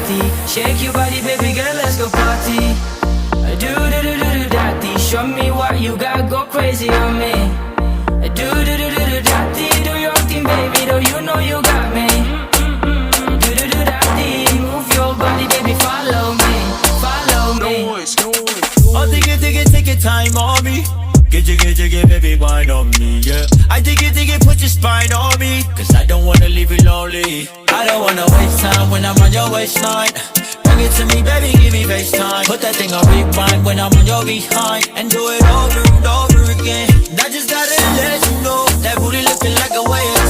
daddy. Shake your body, baby girl, let's go party. Do do do do do daddy. Show me what you got, go crazy on me. Do do do do do daddy. Do your thing, baby, though you know you got me. Do do do daddy. Move your body, baby, follow me, follow me. Noiz. Oh, dig it, take your time on me. Get, baby, wine on me, yeah. I dig it, put your spine on me. Cause I don't wanna leave you lonely. I don't wanna waste time when I'm on your waistline. Bring it to me, baby, give me FaceTime. Put that thing on rewind when I'm on your behind. And do it over and over again. I just gotta let you know that booty looking like a way of